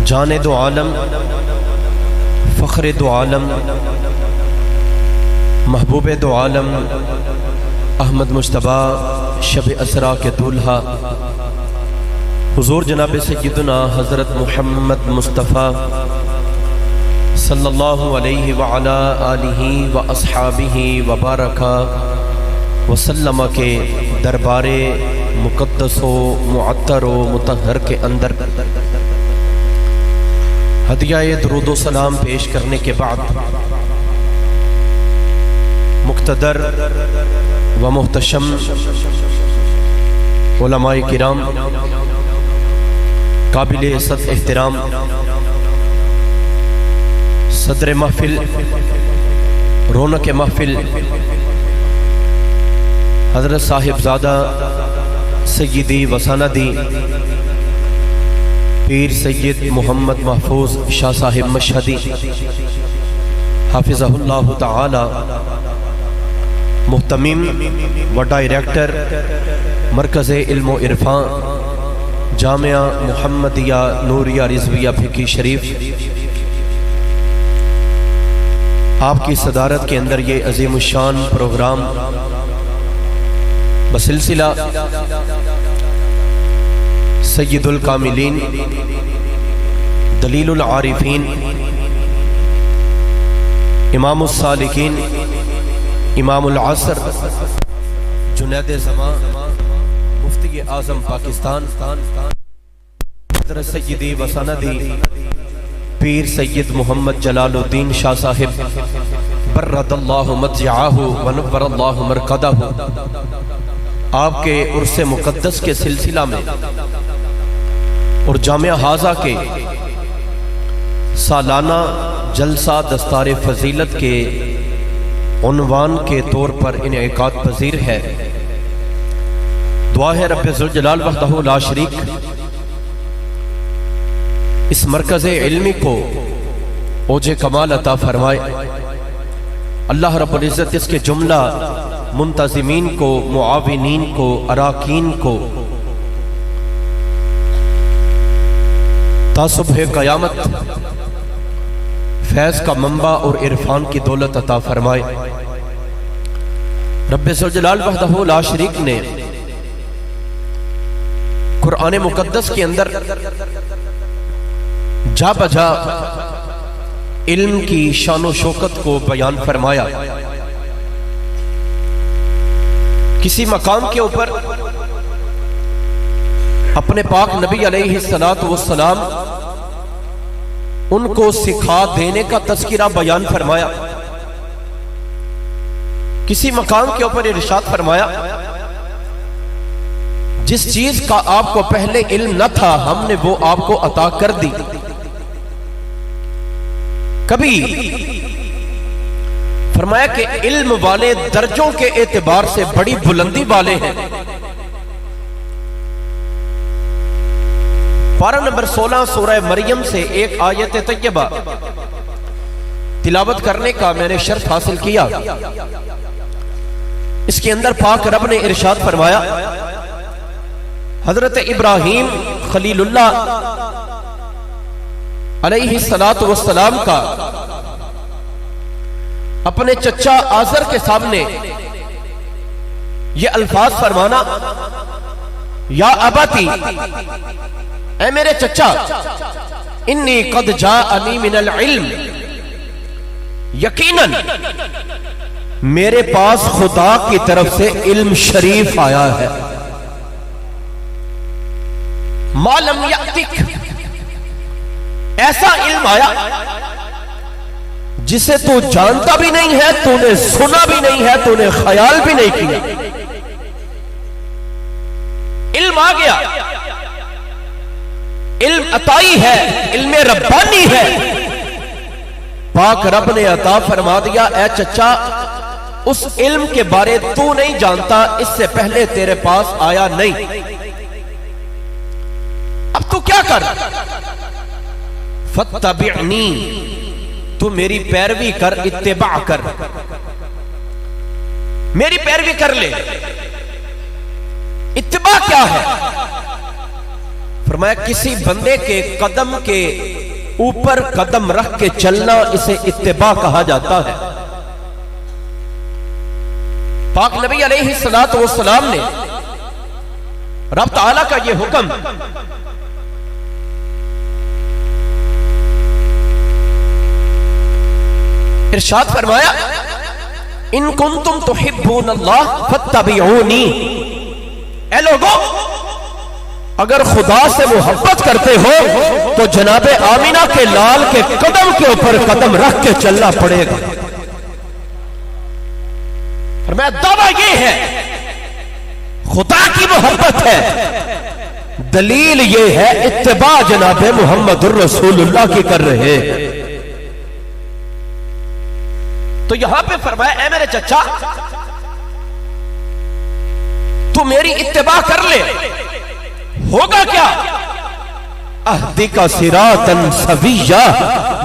جان دو عالم، فخر دو عالم، محبوب دو عالم، احمد مجتبیٰ شب اسرا کے دولہا حضور جناب سیدنا حضرت محمد مصطفیٰ صلی اللہ علیہ وعلا آلہ و اصحابہ وبارک وسلم کے دربار مقدس و معطر و مطہر کے اندر ہدیہ درود و سلام پیش کرنے کے بعد مقتدر و محتشم علماء کرام، قابل عزت احترام صدر محفل، رونق محفل، حضرت صاحب زادہ سیدی و سندی پیر سید محمد محفوظ شاہ صاحب مشہدی حافظہ اللہ تعالی، محتمم و ڈائریکٹر مرکز علم و عرفان جامعہ محمدیہ نوریہ رضویہ پھکی شریف، آپ کی صدارت کے اندر یہ عظیم الشان پروگرام بسلسلہ سید الکاملین، دلیل العارفین، امام السالکین، امام العصر، جنید زمان، مفتی اعظم پاکستان، حضرت سیدی و سندی پیر سید محمد جلال الدین شاہ صاحب برد اللہ مضجعہ و نور اللہ مرقدہ، آپ کے عرس مقدس کے سلسلہ میں اور جامعہ حاضہ کے سالانہ جلسہ دستار فضیلت کے عنوان کے طور پر انعقاد پذیر ہے۔ دعا ہے رب ذوالجلال وحدہ لا شریک اس مرکز علمی کو اوج کمال عطا فرمائے، اللہ رب العزت اس کے جملہ منتظمین کو، معاونین کو، اراکین کو تا صبح قیامت فیض کا منبع اور عرفان کی دولت عطا فرمائے۔ رب ذوالجلال وحدہ لا شریک نے قرآن مقدس کے اندر جا بجا علم کی شان و شوکت کو بیان فرمایا۔ کسی مقام کے اوپر اپنے پاک نبی علیہ السلام ان کو سکھا دینے کا تذکرہ بیان فرمایا۔ کسی مقام کے اوپر ارشاد فرمایا جس چیز کا آپ کو پہلے علم نہ تھا ہم نے وہ آپ کو عطا کر دی۔ کبھی فرمایا کہ علم والے درجوں کے اعتبار سے بڑی بلندی والے ہیں۔ پارہ نمبر 16 سورہ مریم سے ایک آیت طیبہ تلاوت کرنے کا میں نے شرف حاصل کیا۔ اس کے اندر پاک رب نے ارشاد فرمایا، حضرت ابراہیم خلیل اللہ علیہ السلام کا اپنے چچا آزر کے سامنے یہ الفاظ فرمانا، یا اباتی، اے میرے چچا، انی قد جاءنی من العلم، یقیناً میرے پاس خدا کی طرف سے علم شریف آیا ہے، ما لم یأتک، ایسا علم آیا جسے تو جانتا بھی نہیں ہے، تو نے سنا بھی نہیں ہے، تو نے خیال بھی نہیں کیا۔ علم آ گیا، علم عطائی ہے، علم ربانی ہے۔ پاک رب نے عطا فرما دیا، اے چچا اس علم کے بارے تو نہیں جانتا، اس سے پہلے تیرے پاس آیا نہیں۔ اب تو کیا کر، فَاتَّبِعْنِي، تو میری پیروی کر، اتباع کر، میری پیروی کر لے۔ اتباع کیا ہے؟ فرمایا کسی بندے کے قدم کے اوپر قدم رکھ کے چلنا اسے اتباع کہا جاتا ہے۔ پاک نبی علیہ السلام نے رب تعالیٰ کا یہ حکم ارشاد فرمایا ان کنتم تحبون اللہ فاتبعونی، اے لوگوں اگر خدا سے محبت کرتے ہو تو جناب آمینہ کے لال کے قدم کے اوپر قدم رکھ کے چلنا پڑے گا۔ فرمایا دعویٰ یہ ہے خدا کی محبت ہے، دلیل یہ ہے اتباع جناب محمد الرسول اللہ کی کر رہے ہیں۔ تو یہاں پہ فرمایا اے میرے چچا تو میری اتباع کر لے، ہوگا کیا؟ اہدیکا صراطا سویا،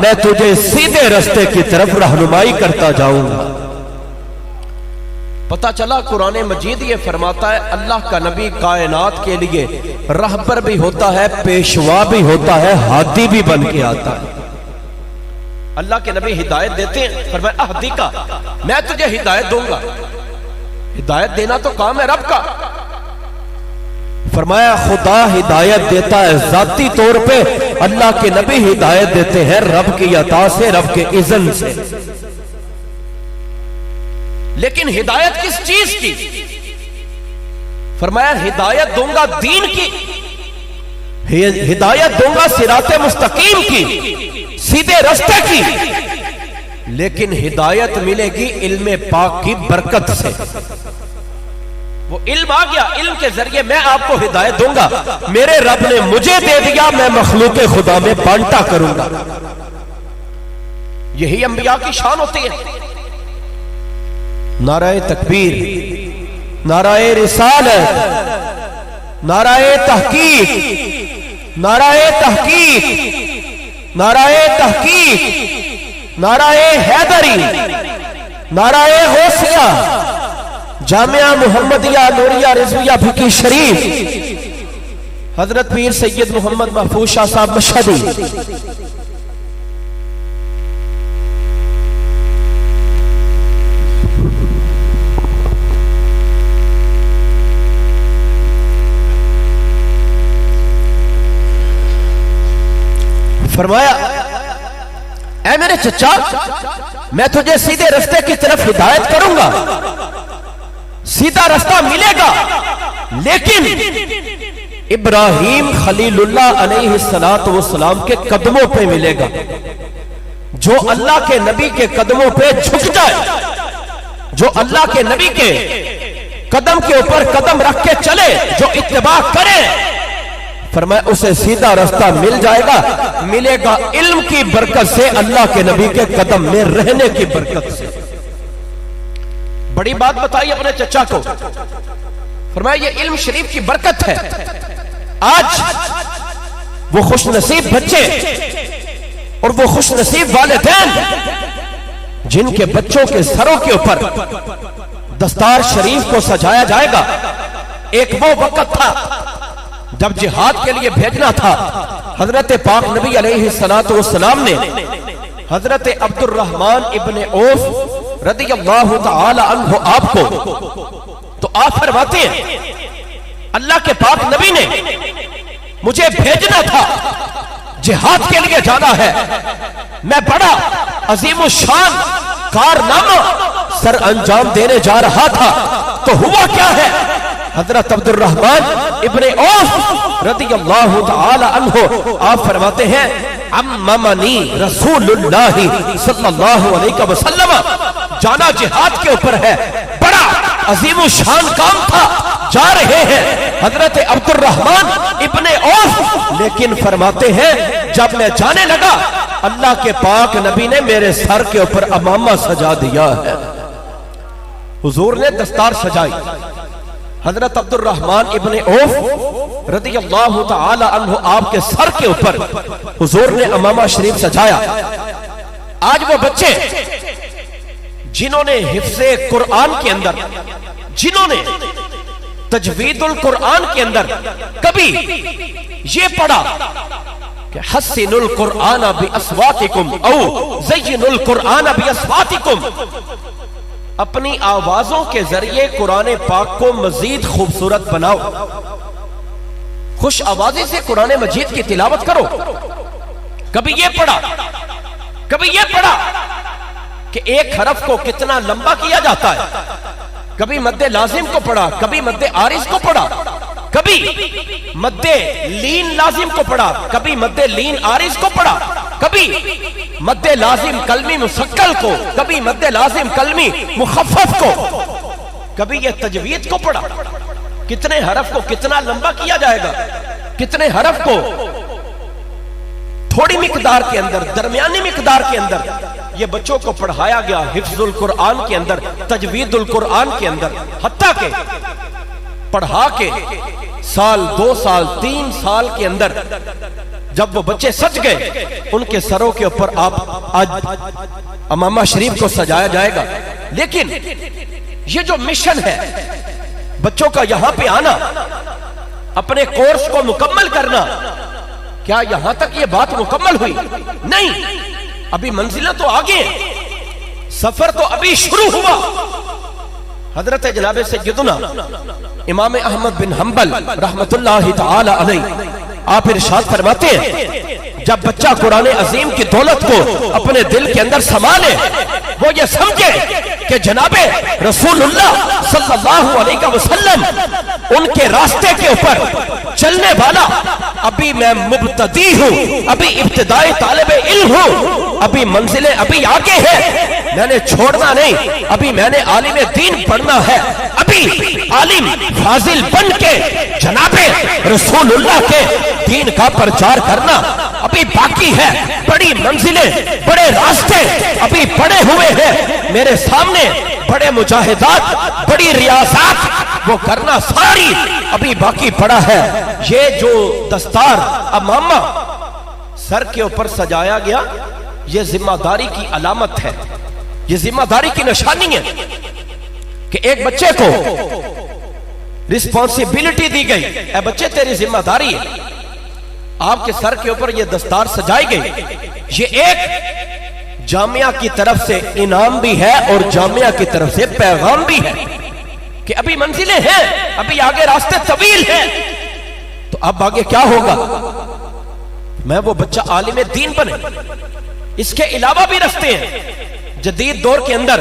میں تجھے سیدھے رستے کی طرف رہنمائی کرتا جاؤں گا۔ پتہ چلا قرآن مجید یہ فرماتا ہے اللہ کا نبی کائنات کے لیے رہبر بھی ہوتا ہے، پیشوا بھی ہوتا ہے، ہادی بھی بن کے آتا ہے۔ اللہ کے نبی ہدایت دیتے ہیں، فرمایا اہدیکا میں تجھے ہدایت دوں گا۔ ہدایت دینا تو کام ہے رب کا۔ فرمایا خدا ہدایت دیتا ہے ذاتی طور پہ، اللہ کے نبی ہدایت دیتے ہیں رب کی عطا سے، رب کے اذن سے۔ لیکن ہدایت کس چیز کی؟ فرمایا ہدایت دوں گا دین کی، ہدایت دوں گا صراط مستقیم کی، سیدھے رستے کی، لیکن ہدایت ملے گی علم پاک کی برکت سے۔ وہ علم آ گیا، علم کے ذریعے میں آپ کو ہدایت دوں گا، میرے رب نے مجھے دے دیا، میں مخلوق خدا میں بانٹا کروں گا۔ یہی انبیاء کی شان ہوتی ہے۔ نعرہ تکبیر، نعرہ رسالت، نعرہ تحقیق، نعرہ تحقیق، نعرہ تحقیق، نعرہ حیدری، نعرہ غوثیہ، جامعہ محمدیہ نوریہ رضویہ بھکی شریف، حضرت پیر سید محمد محفوظ شاہ صاحب مشہدی۔ فرمایا اے میرے چچا میں تجھے سیدھے رستے کی طرف ہدایت کروں گا، سیدھا رستہ ملے گا، لیکن ابراہیم خلیل اللہ علیہ السلام کے قدموں پہ ملے گا۔ جو اللہ کے نبی کے قدموں پہ جھک جائے، جو اللہ کے نبی کے قدم کے اوپر قدم رکھ کے چلے، جو اتباع کرے، فرمایا اسے سیدھا رستہ مل جائے گا، ملے گا علم کی برکت سے، اللہ کے نبی کے قدم میں رہنے کی برکت سے۔ بڑی بات بتائی اپنے چچا کو، فرمایا یہ علم شریف کی برکت ہے۔ آج وہ خوش نصیب بچے اور وہ خوش نصیب والدین جن کے بچوں کے سروں کے اوپر دستار شریف کو سجایا جائے گا۔ ایک وہ وقت تھا جب جہاد کے لیے بھیجنا تھا، حضرت پاک نبی علیہ السلام نے حضرت عبد الرحمن ابن عوف رضی اللہ تعالی عنہ آپ کو، تو آپ فرماتے ہیں اللہ کے پاک نبی نے مجھے بھیجنا تھا، جہاد کے لیے جانا ہے، میں بڑا عظیم الشان کارنامہ سر انجام دینے جا رہا تھا، تو ہوا کیا ہے؟ حضرت عبد الرحمن ابن عوف رضی اللہ تعالی عنہ آپ فرماتے ہیں اممنی رسول اللہ صلی اللہ علیہ وسلم، جانا جہاد کے اوپر ہے، بڑا عظیم الشان کام تھا، جا رہے ہیں حضرت عبد الرحمن ابن عوف، لیکن فرماتے ہیں جب میں جانے لگا اللہ کے پاک نبی نے میرے سر کے اوپر امامہ سجا دیا ہے۔ حضور نے دستار سجائی، حضرت عبد الرحمن ابن عوف رضی اللہ تعالی عنہ آپ کے سر کے اوپر حضور نے امامہ شریف سجایا۔ آج وہ بچے جنہوں نے حفظ قرآن کے اندر، جنہوں نے تجوید القرآن کے اندر کبھی یہ پڑھا کہ حسنُ القرآن بِأَصْوَاتِكُمْ او زَيِّنُ القرآن بِأَصْوَاتِكُمْ، اپنی آوازوں کے ذریعے قرآن پاک کو مزید خوبصورت بناؤ، خوش آوازی سے قرآن مجید کی تلاوت کرو۔ کبھی یہ پڑھا کہ ایک حرف کو کتنا لمبا کیا جاتا ہے، کبھی مد لازم کو پڑھا، کبھی مد عارض کو پڑھا، کبھی مد لین لازم کو پڑھا، کبھی مد لین عارض کو پڑھا، کبھی مد لازم کلمی مسکل کو، کبھی مد لازم کلمی مخفف کو، کبھی یہ تجوید کو پڑھا۔ کتنے حرف کو کتنا لمبا کیا جائے گا، کتنے حرف کو تھوڑی مقدار کے اندر، درمیانی مقدار کے اندر یہ بچوں کو پڑھایا گیا، حفظ القرآن کے اندر، تجوید القرآن کے اندر، حتیٰ کہ پڑھا کے سال 2 سال 3 سال کے اندر جب وہ بچے سج گئے، ان کے سروں کے اوپر آج امامہ شریف کو سجایا جائے گا۔ لیکن یہ جو مشن ہے بچوں کا یہاں پہ آنا، اپنے کورس کو مکمل کرنا، کیا یہاں تک یہ بات مکمل ہوئی؟ نہیں، ابھی منزلیں تو آگے ہیں، سفر تو ابھی شروع ہوا۔ حضرت جناب سیدنا امام احمد بن حنبل رحمت اللہ تعالی علیہ آپ ارشاد فرماتے ہیں، جب بچہ قرآن عظیم کی دولت کو اپنے دل کے اندر سنبھالے، وہ یہ سمجھے کہ جناب رسول اللہ صلی اللہ علیہ وسلم ان کے راستے کے اوپر چلنے والا، ابھی میں مبتدی ہوں، ابھی ابتدائی طالب علم ہوں، ابھی منزلیں ابھی آگے ہیں، میں نے چھوڑنا نہیں، ابھی میں نے عالم دین پڑھنا ہے، ابھی عالم فاضل بن کے جناب رسول اللہ کے دین کا پرچار کرنا ابھی باقی ہے، بڑی منزلیں، بڑے راستے ابھی پڑے ہوئے ہیں میرے سامنے، بڑے مجاہدات، بڑی ریاضات وہ کرنا ساری ابھی باقی پڑا ہے۔ یہ جو دستار امامہ سر کے اوپر سجایا گیا، یہ ذمہ داری کی علامت ہے، یہ ذمہ داری کی نشانی ہے کہ ایک بچے کو رسپانسیبلٹی دی گئی، اے بچے تیری ذمہ داری ہے، آپ کے سر کے اوپر یہ دستار سجائی گئی، یہ ایک جامعہ کی طرف سے انعام بھی ہے اور جامعہ کی طرف سے پیغام بھی ہے کہ ابھی منزلیں ہیں، ابھی آگے راستے طویل ہیں، تو اب آگے کیا ہوگا؟ میں وہ بچہ عالم دین بنے۔ اس کے علاوہ بھی راستے ہیں۔ جدید دور کے اندر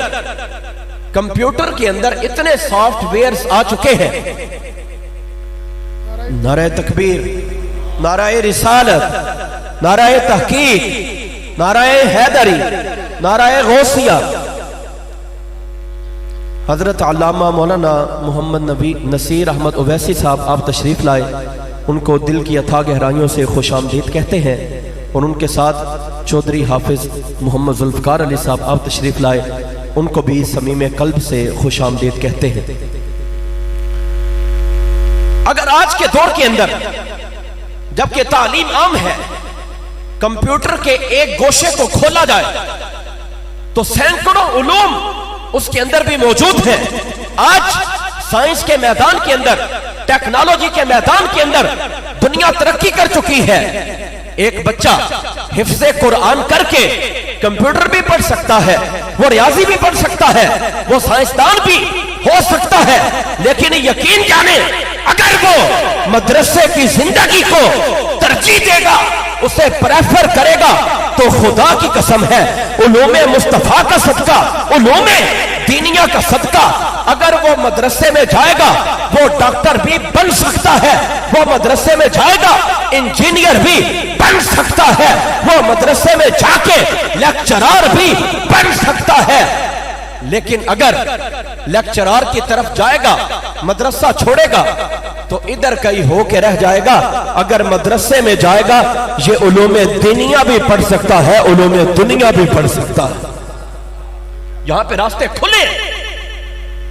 کمپیوٹر کے اندر اتنے سافٹ ویئرز آ چکے ہیں، نعرہ تکبیر، نعرہ رسالت، نعرہ تحقیق، نعرہ حیدری، نعرہ غوثیہ۔ حضرت علامہ مولانا محمد نبی نصیر احمد اویسی صاحب آپ تشریف لائے، ان کو دل کی اتھاہ گہرائیوں سے خوش آمدید کہتے ہیں، اور ان کے ساتھ چودھری حافظ محمد ذوالفقار علی صاحب آپ تشریف لائے، ان کو بھی صمیم قلب سے خوش آمدید کہتے ہیں۔ اگر آج کے دور کے اندر جبکہ تعلیم عام ہے، کمپیوٹر کے ایک گوشے کو کھولا جائے تو سینکڑوں علوم اس کے اندر بھی موجود ہیں۔ آج سائنس کے میدان کے اندر، ٹیکنالوجی کے میدان کے اندر دنیا ترقی کر چکی ہے۔ ایک بچہ حفظ قرآن کر کے کمپیوٹر بھی پڑھ سکتا ہے، وہ ریاضی بھی پڑھ سکتا ہے، وہ سائنسدان بھی ہو سکتا ہے، لیکن یقین جانے اگر وہ مدرسے کی زندگی کو ترجیح دے گا، اسے پریفر کرے گا، تو خدا کی قسم ہے علوم مصطفیٰ کا صدقہ، علوم دینیہ کا صدقہ، اگر وہ مدرسے میں جائے گا وہ ڈاکٹر بھی بن سکتا ہے، وہ مدرسے میں جائے گا انجینئر بھی بن سکتا ہے، وہ مدرسے میں جا کے لیکچرار بھی بن سکتا ہے۔ لیکن اگر لیکچرار کی طرف جائے گا، مدرسہ چھوڑے گا، تو ادھر کہیں ہو کے رہ جائے گا۔ اگر مدرسے میں جائے گا، یہ علوم دینیہ بھی پڑھ سکتا ہے، علوم دنیا بھی پڑھ سکتا ہے۔ یہاں پہ راستے کھلے،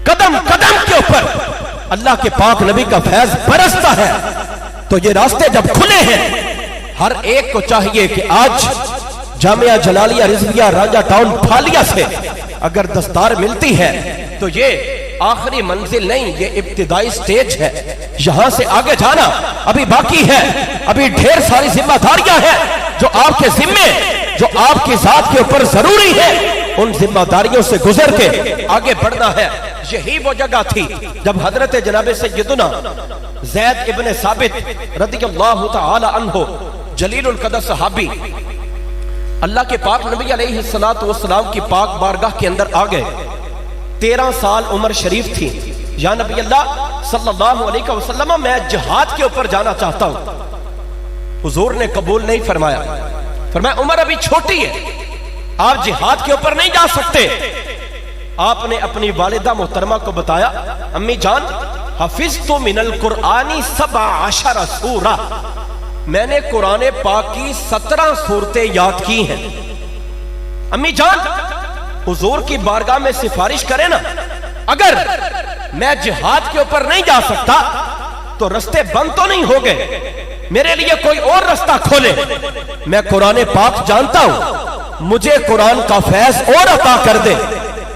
قدم قدم کے اوپر اللہ کے پاک نبی کا فیض برستا ہے۔ تو یہ راستے جب کھلے ہیں، ہر ایک کو چاہیے کہ آج جامعہ جلالیہ رضویہ رانجھا ٹاؤن پھالیا سے اگر دستار ملتی ہے تو یہ آخری منزل نہیں، یہ ابتدائی سٹیج ہے، یہاں سے آگے جانا ابھی باقی ہے، ابھی ڈھیر ساری ذمہ داریاں ہیں جو آپ کے ذمے، جو آپ کی ذات کے اوپر ضروری ہے، ان ذمہ داریوں سے گزر کے آگے بڑھنا ہے۔ یہی وہ جگہ تھی جب حضرت جناب سیدنا زید ابن ثابت رضی اللہ تعالی عنہ جلیل القدر صحابی اللہ کے پاک نبی علیہ السلام کی پاک بارگاہ کے اندر آ گئے۔ 13 سال عمر شریف تھی۔ یا نبی اللہ صلی اللہ علیہ وسلم، میں جہاد کے اوپر جانا چاہتا ہوں۔ حضور نے قبول نہیں فرمایا، فرمایا عمر ابھی چھوٹی ہے، آپ جہاد کے اوپر نہیں جا سکتے۔ آپ نے اپنی والدہ محترمہ کو بتایا، امی جان حفظت من القرآن 17 سورہ، میں نے قرآن پاک کی 17 سورتیں یاد کی ہیں۔ امی جان حضور کی بارگاہ میں سفارش کرے نا، اگر میں جہاد کے اوپر نہیں جا سکتا تو رستے بند تو نہیں ہو گئے، میرے لیے کوئی اور رستہ کھولے، میں قرآن پاک جانتا ہوں، مجھے قرآن کا فیض اور عطا کر دے،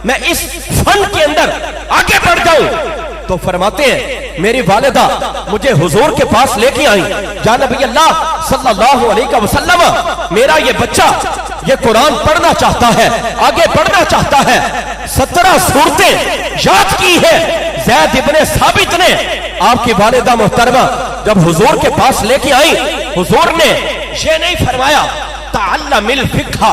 میں اس فن کے اندر آگے بڑھ جاؤں۔ تو فرماتے ہیں میری والدہ مجھے حضور کے پاس لے کے آئیں، یا نبی اللہ صلی اللہ علیہ وسلم، میرا یہ بچہ یہ قرآن پڑھنا چاہتا ہے، آگے بڑھنا چاہتا ہے، 17 سورتیں یاد کی ہے۔ زید ابن ثابت نے آپ کی والدہ محترمہ جب حضور کے پاس لے کے آئیں، حضور نے یہ نہیں فرمایا تعلم الفقہ